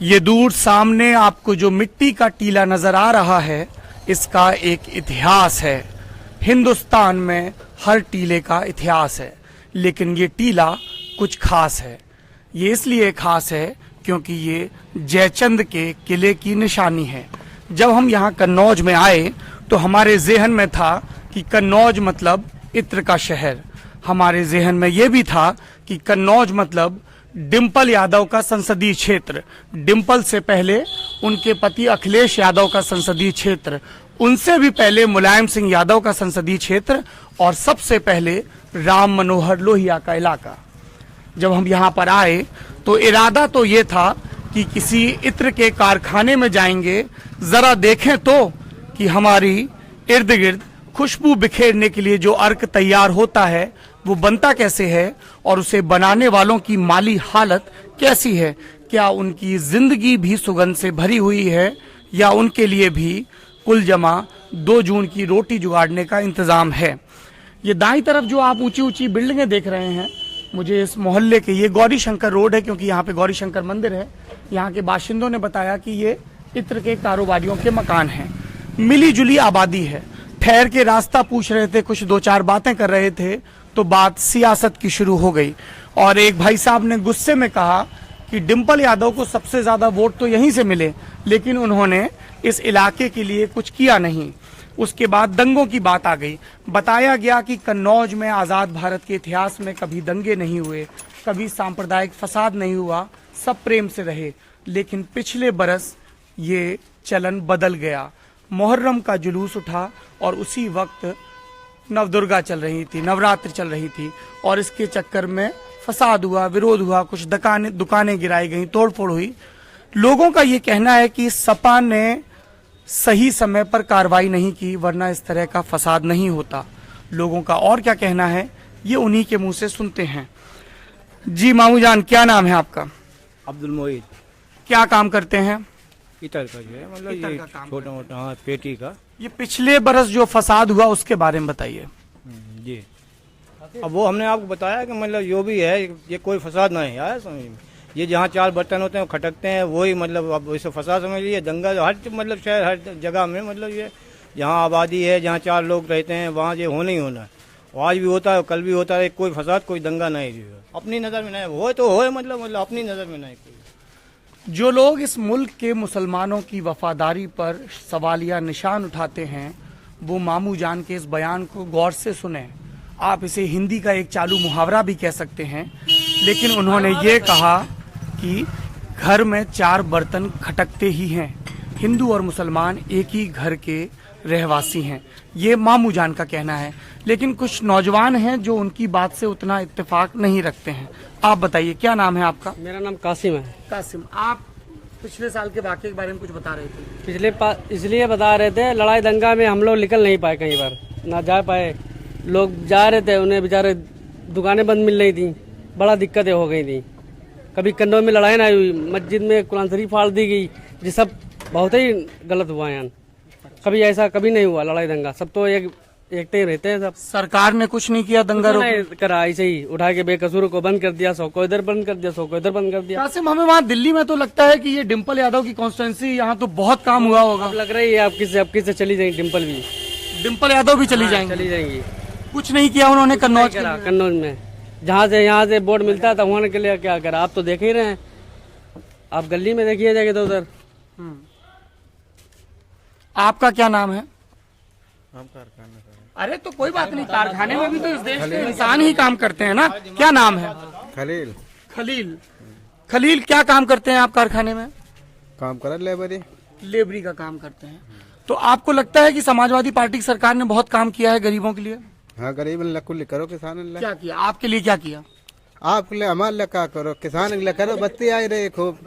ये दूर सामने आपको जो मिट्टी का टीला नजर आ रहा है, इसका एक इतिहास है। हिंदुस्तान में हर टीले का इतिहास है, लेकिन ये टीला कुछ खास है। ये इसलिए खास है क्योंकि ये जयचंद के किले की निशानी है। जब हम यहाँ कन्नौज में आए तो हमारे जेहन में था कि कन्नौज मतलब इत्र का शहर। हमारे जेहन में ये भी था कि कन्नौज मतलब डिंपल यादव का संसदीय क्षेत्र। डिंपल से पहले उनके पति अखिलेश यादव का संसदीय क्षेत्र, उनसे भी पहले मुलायम सिंह यादव का संसदीय क्षेत्र, और सबसे पहले राम मनोहर लोहिया का इलाका। जब हम यहाँ पर आए तो इरादा तो ये था कि किसी इत्र के कारखाने में जाएंगे, जरा देखें तो कि हमारी इर्द गिर्द खुशबू बिखेरने के लिए जो अर्क तैयार होता है वो बनता कैसे है, और उसे बनाने वालों की माली हालत कैसी है। क्या उनकी जिंदगी भी सुगंध से भरी हुई है, या उनके लिए भी कुल जमा 2 जून की रोटी जुगाड़ने का इंतजाम है। ये दाईं तरफ जो आप ऊंची ऊंची बिल्डिंगें देख रहे हैं, मुझे इस मोहल्ले के, ये गौरी शंकर रोड है क्योंकि यहाँ पे गौरी शंकर मंदिर है। यहाँ के बाशिंदों ने बताया कि ये इत्र के कारोबारियों के मकान हैं। मिली जुली आबादी है। ठहर के रास्ता पूछ रहे थे, कुछ 2-4 बातें कर रहे थे तो बात सियासत की शुरू हो गई। और एक भाई साहब ने गुस्से में कहा कि डिंपल यादव को सबसे ज्यादा वोट तो यहीं से मिले, लेकिन उन्होंने इस इलाके के लिए कुछ किया नहीं। उसके बाद दंगों की बात आ गई। बताया गया कि कन्नौज में आजाद भारत के इतिहास में कभी दंगे नहीं हुए, कभी सांप्रदायिक फसाद नहीं हुआ, सब प्रेम से रहे। लेकिन पिछले बरस ये चलन बदल गया। मुहर्रम का जुलूस उठा और उसी वक्त नवदुर्गा चल रही थी, नवरात्र चल रही थी, और इसके चक्कर में फसाद हुआ, विरोध हुआ, कुछ दुकानें गिराई गई, तोड़फोड़ हुई। लोगों का ये कहना है कि सपा ने सही समय पर कार्रवाई नहीं की, वरना इस तरह का फसाद नहीं होता। लोगों का और क्या कहना है ये उन्हीं के मुंह से सुनते हैं। जी मामू जान, क्या नाम है आपका? अब्दुल मोईद। क्या काम करते हैं? इतर का जो है, मतलब ये छोटा मोटा, हाँ, पेटी का। ये पिछले बरस जो फसाद हुआ उसके बारे में बताइए। जी, अब वो हमने आपको बताया कि मतलब जो भी है ये कोई फसाद नहीं है समझ में। ये जहाँ 4 बर्तन होते हैं वो खटकते हैं, वही मतलब अब इसे फसाद समझ लीजिए। दंगा हर मतलब शहर, हर जगह में मतलब ये जहाँ आबादी है, जहाँ 4 लोग रहते हैं, वहाँ ये होना ही होना है। आज भी होता है, कल भी होता है। कोई फसाद, कोई दंगा नहीं। अपनी नज़र में नहीं हो तो हो, मतलब अपनी नज़र में नहीं। जो लोग इस मुल्क के मुसलमानों की वफादारी पर सवालिया निशान उठाते हैं, वो मामू जान के इस बयान को गौर से सुने। आप इसे हिंदी का एक चालू मुहावरा भी कह सकते हैं, लेकिन उन्होंने ये कहा कि घर में 4 बर्तन खटकते ही हैं। हिंदू और मुसलमान एक ही घर के रहवासी हैं, ये मामू जान का कहना है। लेकिन कुछ नौजवान हैं जो उनकी बात से उतना इत्तेफाक नहीं रखते हैं। आप बताइए, क्या नाम है आपका? मेरा नाम कासिम है। कासिम, आप पिछले साल के वाक़े के बारे में कुछ बता रहे थे। इसलिए बता रहे थे, लड़ाई दंगा में हम लोग निकल नहीं पाए, कई बार ना जा पाए। लोग जा रहे थे, उन्हें बेचारे दुकानें बंद मिल रही थी, बड़ा दिक्कतें हो गई थी। कभी कन्नौज में लड़ाई ना हुई, मस्जिद में कुरान शरीफ फाड़ दी गई। ये सब बहुत ही गलत हुआ है। कभी ऐसा कभी नहीं हुआ लड़ाई दंगा, सब तो एकते ही रहते हैं सब। सरकार ने कुछ नहीं किया, दंगा नहीं करा, ऐसे ही उठा के बेकसूर को बंद कर दिया, 100 को इधर बंद कर दिया, 100 को इधर बंद कर दिया। कासिम, हमें वहाँ दिल्ली में तो लगता है कि ये डिंपल यादव की कॉन्स्टिट्यूंसी, यहाँ तो बहुत काम हुआ होगा। अब लग रही है आपकी से चली जाएंगी डिंपल यादव भी चली जाएंगी। कुछ नहीं किया उन्होंने कन्नौज में। जहाँ से यहाँ से बोर्ड मिलता था वहाँ के लिए क्या करा, आप तो देख ही रहे हैं। आप गली में देखिए जाके तो उधर। आपका क्या नाम है? अरे तो कोई बात नहीं, कारखाने में भी तो इस देश के इंसान ही काम करते हैं ना। क्या नाम है? खलील। खलील, खलील क्या काम करते हैं आप कारखाने में? काम कर लेबरी का काम करते हैं। तो आपको लगता है कि समाजवादी पार्टी की सरकार ने बहुत काम किया है गरीबों के लिए? हाँ, गरीब लकुल करो, किसान क्या किया? आपके लिए क्या किया? आपके लिए हमारे लिए क्या करो, किसान के लिए करो। बत्ती आई रही खूब,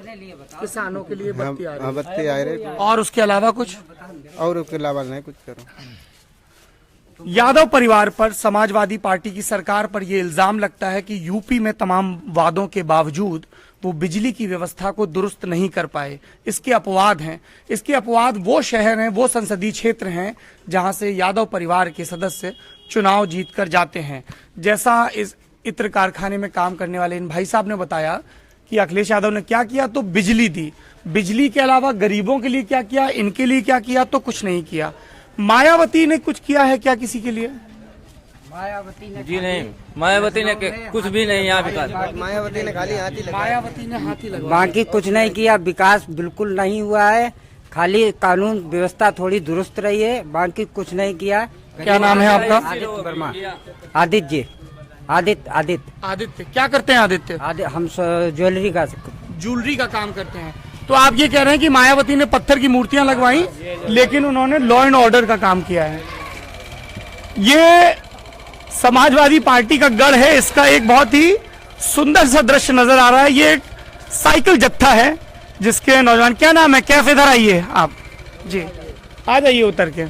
किसानों के लिए बत्ती आ रही। बत्ती आई रही। और उसके अलावा कुछ? और उसके अलावा नहीं कुछ करो। यादव परिवार पर समाजवादी पार्टी की सरकार पर यह इल्जाम लगता है कि यूपी में तमाम वादों के बावजूद वो बिजली की व्यवस्था को दुरुस्त नहीं कर पाए। इसके अपवाद हैं। इसके अपवाद वो शहर हैं, वो संसदीय क्षेत्र हैं जहां से यादव परिवार के सदस्य चुनाव जीतकर जाते हैं। जैसा इस इत्र कारखाने में काम करने वाले इन भाई साहब ने बताया कि कि अखिलेश यादव ने क्या किया, तो बिजली दी। बिजली के अलावा गरीबों के लिए क्या किया, इनके लिए क्या किया, तो कुछ नहीं किया। मायावती ने कुछ किया है क्या किसी के लिए? जी नहीं, मायावती ने कुछ भी नहीं यहाँ विकास। मायावती ने खाली हाथी लगा। मायावती ने हाथी लगा। बाकी कुछ नहीं किया, विकास बिल्कुल नहीं हुआ है, खाली कानून व्यवस्था थोड़ी दुरुस्त रही है, बाकी कुछ नहीं किया। क्या नाम है आपका? आदित्य वर्मा। आदित्य जी, आदित्य आदित्य। क्या करते हैं आदित्य? हम ज्वेलरी का ज्वेलरी का काम करते हैं। तो आप ये कह रहे हैं कि मायावती ने पत्थर की मूर्तियां लगवाई, लेकिन उन्होंने लॉ एंड ऑर्डर का काम किया है। ये समाजवादी पार्टी का गढ़ है। इसका एक बहुत ही सुंदर सा दृश्य नजर आ रहा है। ये एक साइकिल जत्था है जिसके नौजवान, क्या नाम है? कैफ, इधर आइए आप जी, आ जाइए उतर के।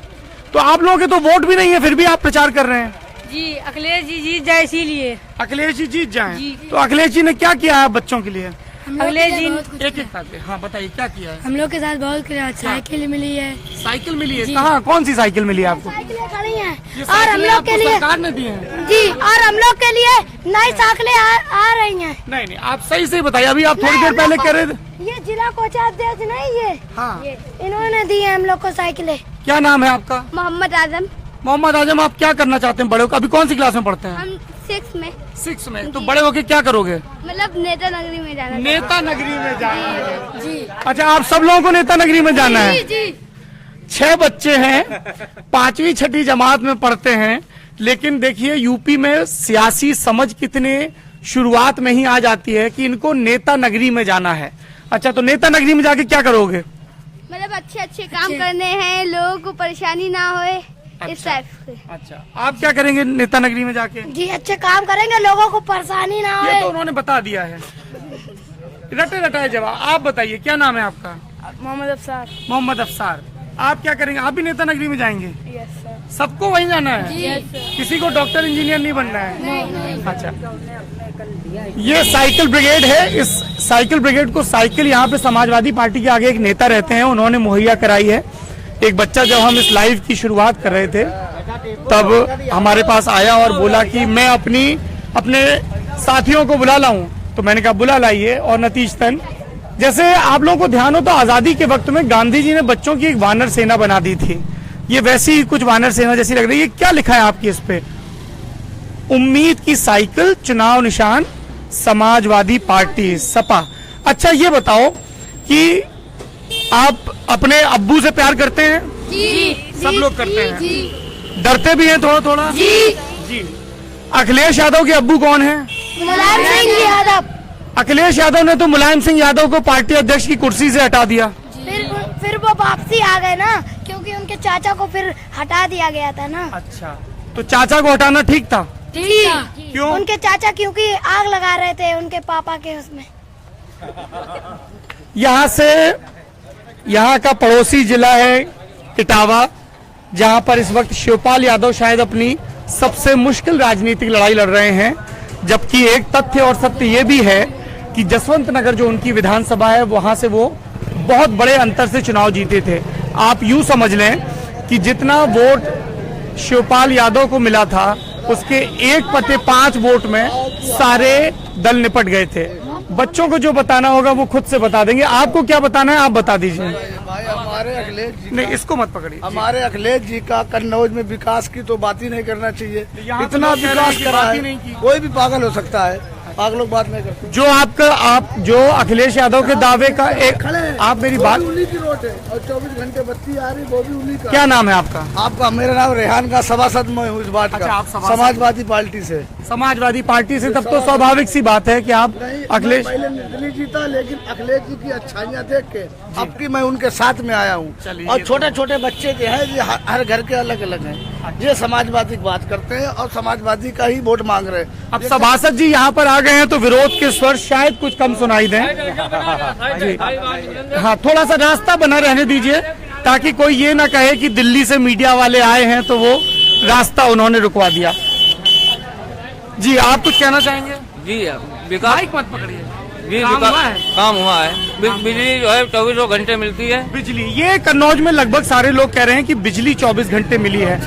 तो आप लोगों के तो वोट भी नहीं है, फिर भी आप प्रचार कर रहे हैं। जी अखिलेश जी जीत जाए इसीलिए। अखिलेश जी जीत जाएं। तो अखिलेश जी ने क्या किया है बच्चों के लिए? अखिलेश जी एक एक करके हाँ बताइए क्या किया है? हम लोग के साथ बहुत किया, साइकिल मिली है। साइकिल मिली है? कहाँ, कौन सी साइकिल मिली है आपको? साइकिलें खड़ी हैं ये और हम साइकिलें लोग आपको के लिए सरकार ने दी है? जी, और हम लोग के लिए नई साइकिलें आ रही हैं। नहीं नहीं, आप सही से बताइए। अभी आप थोड़ी देर पहले कह रहे थे। ये जिला कोषाध्यक्ष नहीं है, हाँ, इन्होंने दी है हम लोग को साइकिलें। क्या नाम है आपका? मोहम्मद आजम। मोहम्मद आजम। आप क्या करना चाहते हैं बड़े होकर? अभी कौन सी क्लास में पढ़ते हैं? हम 6 में, 6 में। तो बड़े होकर क्या करोगे? मतलब नेता नगरी में जाना। नेता नगरी में जाना है। जी अच्छा, आप सब लोगों को नेता नगरी में जाना है? जी 6 बच्चे हैं, 5वीं 6ठी जमात में पढ़ते हैं, लेकिन देखिए यूपी में सियासी समझ कितने शुरुआत में ही आ जाती है कि इनको नेता नगरी में जाना है। अच्छा, तो नेता नगरी में जाके क्या करोगे? मतलब अच्छे अच्छे काम करने हैं, लोगों को परेशानी ना होए, इस टाइप के। अच्छा, आप क्या करेंगे नेता नगरी में जाके? जी अच्छे काम करेंगे, लोगों को परेशानी ना ये होए। तो उन्होंने बता दिया है, रटे रटाए जवाब। आप बताइए क्या नाम है आपका? मोहम्मद अफसार। मोहम्मद अफसार। आप क्या करेंगे? आप भी नेता नगरी में जाएंगे? Yes sir. सबको वहीं जाना है? Yes sir. किसी को डॉक्टर इंजीनियर नहीं बनना है? अच्छा, ये साइकिल ब्रिगेड है। इस साइकिल ब्रिगेड को, साइकिल यहाँ पे समाजवादी पार्टी के आगे एक नेता रहते हैं, उन्होंने मुहैया कराई है। एक बच्चा जब हम इस लाइव की शुरुआत कर रहे थे तब हमारे पास आया और बोला कि मैं अपने साथियों को बुला लाऊं, तो मैंने कहा बुला लाइए। और नतीजतन, जैसे आप लोगों को ध्यान हो तो आजादी के वक्त में गांधी जी ने बच्चों की एक वानर सेना बना दी थी। ये वैसी ही कुछ वानर सेना जैसी लग रही है। क्या लिखा है आपकी इस पे? उम्मीद की साइकिल, चुनाव निशान समाजवादी पार्टी, सपा। अच्छा, ये बताओ कि आप अपने अब्बू से प्यार करते हैं? जी सब लोग करते हैं। डरते भी हैं थोड़ा थोड़ा? जी। अखिलेश यादव के अब्बू कौन है? मुलायम सिंह यादव। अखिलेश यादव ने तो मुलायम सिंह यादव को पार्टी अध्यक्ष की कुर्सी से हटा दिया। फिर वो वापसी आ गए ना, क्योंकि उनके चाचा को फिर हटा दिया गया था ना। अच्छा, तो चाचा को हटाना ठीक था? क्यों? उनके चाचा क्योंकि आग लगा रहे थे उनके पापा के उसमें। यहाँ का पड़ोसी जिला है इटावा, जहाँ पर इस वक्त शिवपाल यादव शायद अपनी सबसे मुश्किल राजनीतिक लड़ाई लड़ रहे हैं। जबकि एक तथ्य और सत्य ये भी है कि जसवंत नगर जो उनकी विधानसभा है, वहां से वो बहुत बड़े अंतर से चुनाव जीते थे। आप यूं समझ लें कि जितना वोट शिवपाल यादव को मिला था, उसके 1/5 वोट में सारे दल निपट गए थे। बच्चों को जो बताना होगा वो खुद से बता देंगे। आपको क्या बताना है आप बता दीजिए। भाई हमारे अखिलेश जी, नहीं, इसको मत पकड़िए। हमारे अखिलेश जी का कन्नौज में विकास की तो बात ही नहीं करना चाहिए। यहाँ तो इतना लोग कह रहे हैं विकास कि करा बात ही है, नहीं की। कोई भी पागल हो सकता है, पागल लोग बात नहीं करते। जो अखिलेश यादव के दावे का एक, खड़े हैं, आप मेरी वो बात, भी उन्हीं की रोड है और 24 घंटे बत्ती आ रही, वो भी उन्हीं का। क्या नाम है आपका? आपका? मेरा नाम रेहान का, सभासद मैं हूँ इस बात अच्छा, का, आप सभासद? समाजवादी पार्टी से। समाजवादी पार्टी से? तब तो स्वाभाविक सी बात है कि आप नहीं, अखिलेश, मैं पहले निर्दलीय जीता, लेकिन अखिलेश जी की अच्छाइयाँ देख के अब की मैं उनके साथ में आया हूँ। चलिए, और छोटे छोटे बच्चे जो है ये हर घर के अलग अलग हैं, ये समाजवादी की बात करते हैं और समाजवादी का ही वोट मांग रहे हैं। अब सभासद जी यहाँ पर आ गए हैं तो विरोध के स्वर शायद कुछ कम सुनाई दें। जी हाँ, थोड़ा सा रास्ता बना रहने दीजिए ताकि कोई ये ना कहे कि दिल्ली से मीडिया वाले आए हैं तो वो रास्ता उन्होंने रुकवा दिया। जी, आप कुछ कहना चाहेंगे? जी विकास, माइक मत पकड़िए। जी काम विकास हुआ है? काम हुआ है। बिजली जो है 24 घंटे मिलती है। बिजली, ये कन्नौज में लगभग सारे लोग कह रहे हैं कि बिजली 24 घंटे मिली है।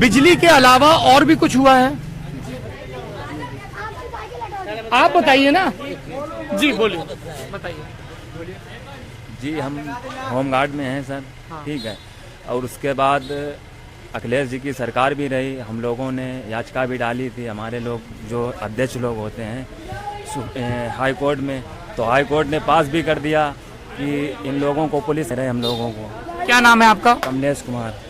बिजली के अलावा और भी कुछ हुआ है? आप बताइए ना जी, बोलिए बताइए। जी हम होमगार्ड में हैं सर, ठीक है। और उसके बाद अखिलेश जी की सरकार भी रही, हम लोगों ने याचिका भी डाली थी, हमारे लोग जो अध्यक्ष लोग होते हैं हाई कोर्ट में, तो हाई कोर्ट ने पास भी कर दिया कि इन लोगों को पुलिस रहे, हम लोगों को। क्या नाम है आपका? कमलेश कुमार।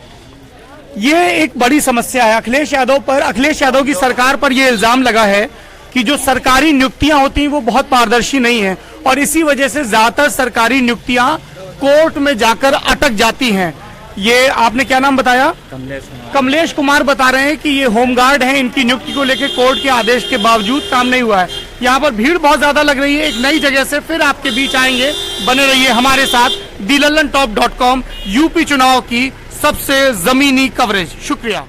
ये एक बड़ी समस्या है अखिलेश यादव पर। अखिलेश यादव की सरकार पर यह इल्जाम लगा है कि जो सरकारी नियुक्तियां होती हैं वो बहुत पारदर्शी नहीं है और इसी वजह से ज्यादातर सरकारी नियुक्तियां कोर्ट में जाकर अटक जाती हैं। ये आपने क्या नाम बताया? कमलेश कुमार। कमलेश कुमार बता रहे हैं कि ये होमगार्ड हैं, इनकी नियुक्ति को लेकर कोर्ट के आदेश के बावजूद काम नहीं हुआ है। यहाँ पर भीड़ बहुत ज्यादा लग रही है। एक नई जगह से फिर आपके बीच आएंगे, बने रहिए हमारे साथ। DLallanTop.com यूपी चुनाव की सबसे जमीनी कवरेज। शुक्रिया।